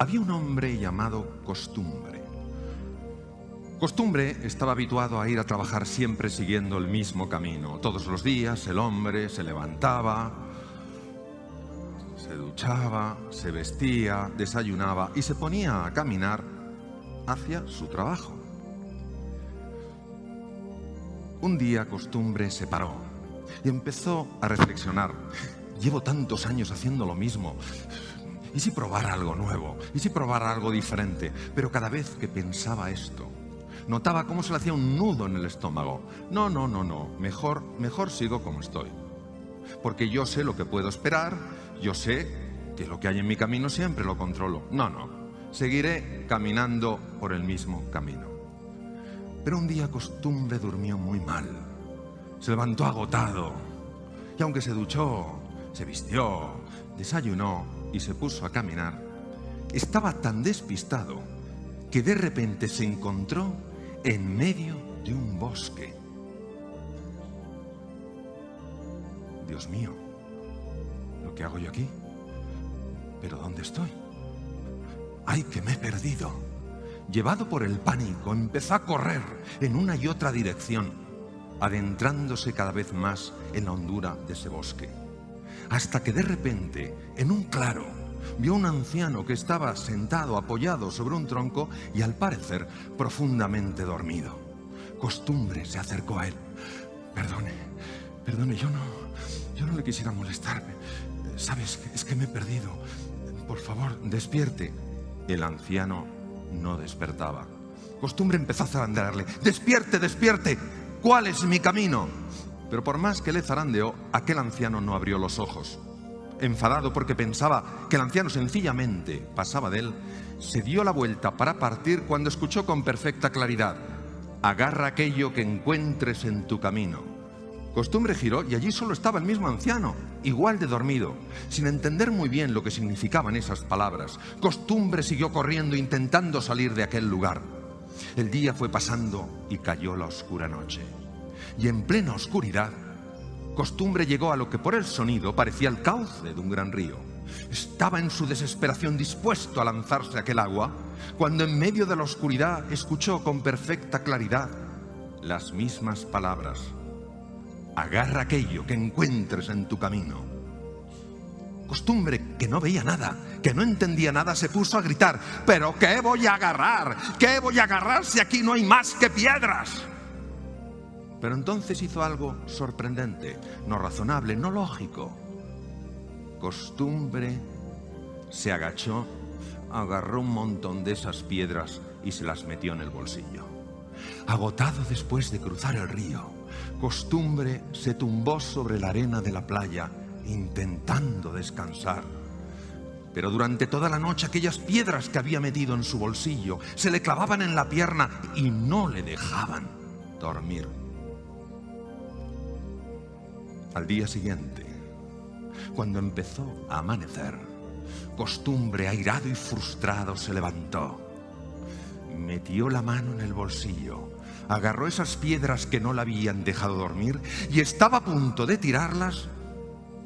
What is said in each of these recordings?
había un hombre llamado Costumbre. Costumbre estaba habituado a ir a trabajar siempre siguiendo el mismo camino. Todos los días el hombre se levantaba, se duchaba, se vestía, desayunaba y se ponía a caminar hacia su trabajo. Un día Costumbre se paró y empezó a reflexionar. Llevo tantos años haciendo lo mismo. ¿Y si probara algo nuevo? ¿Y si probara algo diferente? Pero cada vez que pensaba esto, notaba cómo se le hacía un nudo en el estómago. No. Mejor sigo como estoy. Porque yo sé lo que puedo esperar, yo sé que lo que hay en mi camino siempre lo controlo. Seguiré caminando por el mismo camino. Pero un día Costumbre durmió muy mal. Se levantó agotado. Y aunque se duchó, se vistió, desayunó y se puso a caminar, estaba tan despistado que de repente se encontró en medio de un bosque. Dios mío, ¿lo que hago yo aquí? ¿Pero dónde estoy? ¡Ay, que me he perdido! Llevado por el pánico, empezó a correr en una y otra dirección, adentrándose cada vez más en la hondura de ese bosque. Hasta que de repente, en un claro, vio a un anciano que estaba sentado apoyado sobre un tronco y al parecer profundamente dormido. Costumbre se acercó a él. Perdone, yo no le quisiera molestar. ¿Sabes? Es que me he perdido. Por favor, despierte. El anciano no despertaba. Costumbre empezó a zarandearle. ¡Despierte! ¿Cuál es mi camino? Pero por más que le zarandeó, aquel anciano no abrió los ojos. Enfadado porque pensaba que el anciano sencillamente pasaba de él, se dio la vuelta para partir cuando escuchó con perfecta claridad: agarra aquello que encuentres en tu camino. Costumbre giró y allí solo estaba el mismo anciano, igual de dormido, sin entender muy bien lo que significaban esas palabras. Costumbre siguió corriendo intentando salir de aquel lugar. El día fue pasando y cayó la oscura noche. Y en plena oscuridad, Costumbre llegó a lo que por el sonido parecía el cauce de un gran río. Estaba en su desesperación dispuesto a lanzarse a aquel agua, cuando en medio de la oscuridad escuchó con perfecta claridad las mismas palabras: agarra aquello que encuentres en tu camino. Costumbre, que no veía nada, que no entendía nada, se puso a gritar: ¿pero qué voy a agarrar? ¿Qué voy a agarrar si aquí no hay más que piedras? Pero entonces hizo algo sorprendente, no razonable, no lógico. Costumbre se agachó, agarró un montón de esas piedras y se las metió en el bolsillo. Agotado después de cruzar el río, Costumbre se tumbó sobre la arena de la playa intentando descansar. Pero durante toda la noche aquellas piedras que había metido en su bolsillo se le clavaban en la pierna y no le dejaban dormir. Al día siguiente, cuando empezó a amanecer, Costumbre, airado y frustrado, se levantó. Metió la mano en el bolsillo, agarró esas piedras que no la habían dejado dormir y estaba a punto de tirarlas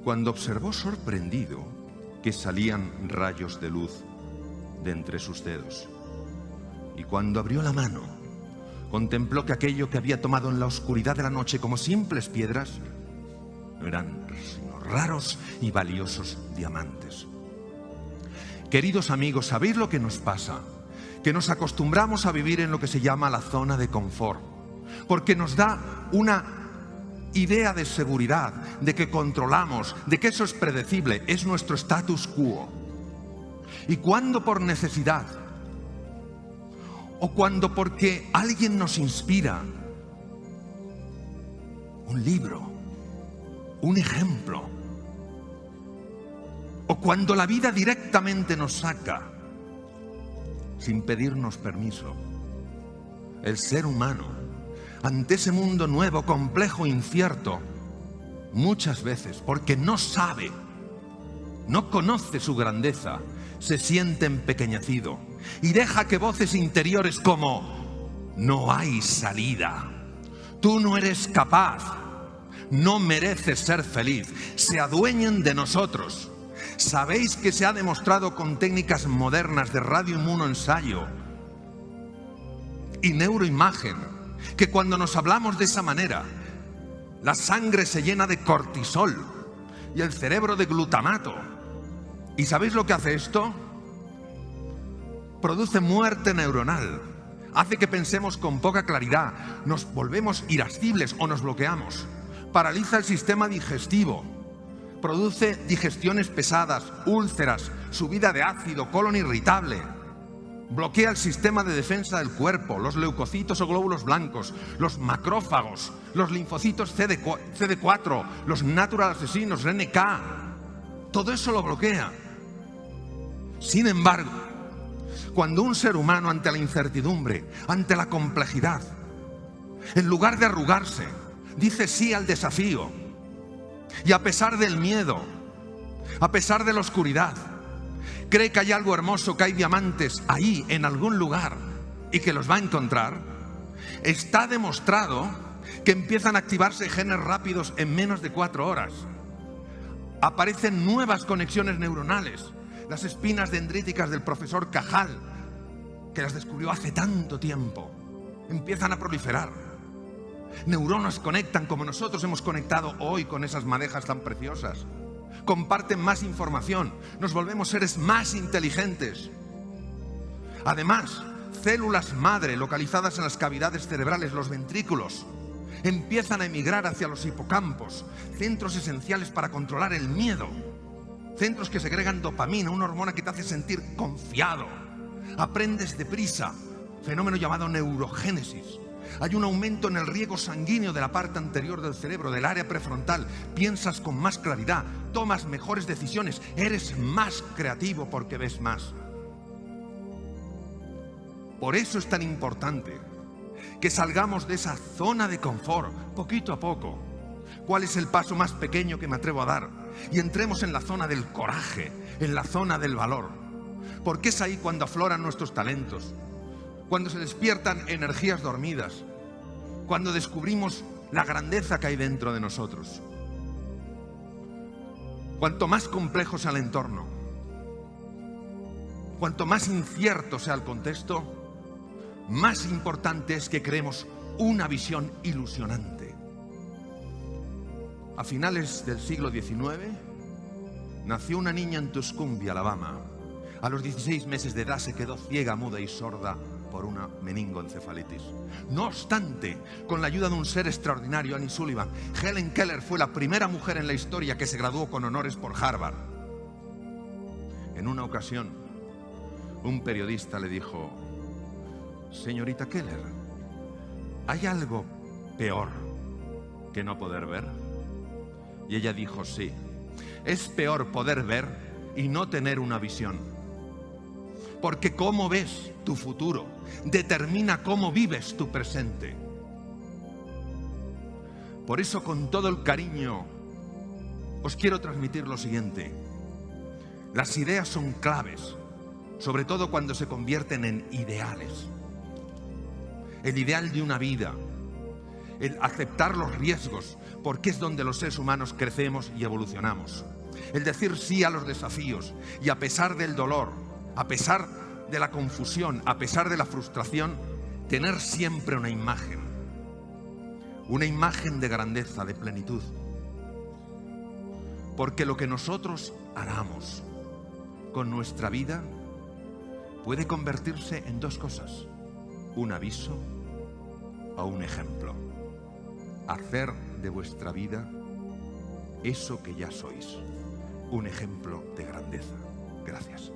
cuando observó sorprendido que salían rayos de luz de entre sus dedos. Y cuando abrió la mano, contempló que aquello que había tomado en la oscuridad de la noche como simples piedras no eran sino raros y valiosos diamantes. Queridos amigos, ¿sabéis lo que nos pasa? Que nos acostumbramos a vivir en lo que se llama la zona de confort, porque nos da una idea de seguridad, de que controlamos, de que eso es predecible, es nuestro status quo. Y cuando por necesidad, o cuando porque alguien nos inspira, un libro, un ejemplo, o cuando la vida directamente nos saca, sin pedirnos permiso, el ser humano, ante ese mundo nuevo, complejo, incierto, muchas veces, porque no sabe, no conoce su grandeza, se siente empequeñecido y deja que voces interiores como: no hay salida, tú no eres capaz, no mereces ser feliz, se adueñen de nosotros, ¿Sabéis que se ha demostrado con técnicas modernas de radioinmunoensayo y neuroimagen que cuando nos hablamos de esa manera, la sangre se llena de cortisol y el cerebro de glutamato? ¿Y sabéis lo que hace esto? Produce muerte neuronal, hace que pensemos con poca claridad, nos volvemos irascibles o nos bloqueamos, paraliza el sistema digestivo, produce digestiones pesadas, úlceras, subida de ácido, colon irritable, bloquea el sistema de defensa del cuerpo, los leucocitos o glóbulos blancos, los macrófagos, los linfocitos CD4, los natural asesinos, NK, todo eso lo bloquea. Sin embargo, cuando un ser humano ante la incertidumbre, ante la complejidad, en lugar de arrugarse, dice sí al desafío, y a pesar del miedo, a pesar de la oscuridad, cree que hay algo hermoso, que hay diamantes ahí en algún lugar y que los va a encontrar, está demostrado que empiezan a activarse genes rápidos en menos de 4 horas. Aparecen nuevas conexiones neuronales. Las espinas dendríticas del profesor Cajal, que las descubrió hace tanto tiempo, empiezan a proliferar. Neuronas conectan como nosotros hemos conectado hoy con esas madejas tan preciosas. Comparten más información, nos volvemos seres más inteligentes. Además, células madre localizadas en las cavidades cerebrales, los ventrículos, empiezan a emigrar hacia los hipocampos, centros esenciales para controlar el miedo. Centros que segregan dopamina, una hormona que te hace sentir confiado. Aprendes deprisa, fenómeno llamado neurogénesis. Hay un aumento en el riego sanguíneo de la parte anterior del cerebro, del área prefrontal. Piensas con más claridad, tomas mejores decisiones, eres más creativo porque ves más. Por eso es tan importante que salgamos de esa zona de confort, poquito a poco. ¿Cuál es el paso más pequeño que me atrevo a dar? Y entremos en la zona del coraje, en la zona del valor. Porque es ahí cuando afloran nuestros talentos, cuando se despiertan energías dormidas, cuando descubrimos la grandeza que hay dentro de nosotros. Cuanto más complejo sea el entorno, cuanto más incierto sea el contexto, más importante es que creemos una visión ilusionante. A finales del siglo XIX, nació una niña en Tuscumbia, Alabama. A los 16 meses de edad se quedó ciega, muda y sorda por una meningoencefalitis. No obstante, con la ayuda de un ser extraordinario, Annie Sullivan, Helen Keller fue la primera mujer en la historia que se graduó con honores por Harvard. En una ocasión, un periodista le dijo: señorita Keller, ¿hay algo peor que no poder ver? Y ella dijo: sí, es peor poder ver y no tener una visión. Porque cómo ves tu futuro determina cómo vives tu presente. Por eso, con todo el cariño, os quiero transmitir lo siguiente. Las ideas son claves, sobre todo cuando se convierten en ideales. El ideal de una vida, el aceptar los riesgos, porque es donde los seres humanos crecemos y evolucionamos. El decir sí a los desafíos y a pesar del dolor, a pesar de la confusión, a pesar de la frustración, tener siempre una imagen de grandeza, de plenitud. Porque lo que nosotros hagamos con nuestra vida puede convertirse en 2 cosas: un aviso o un ejemplo. Hacer de vuestra vida eso que ya sois, un ejemplo de grandeza. Gracias.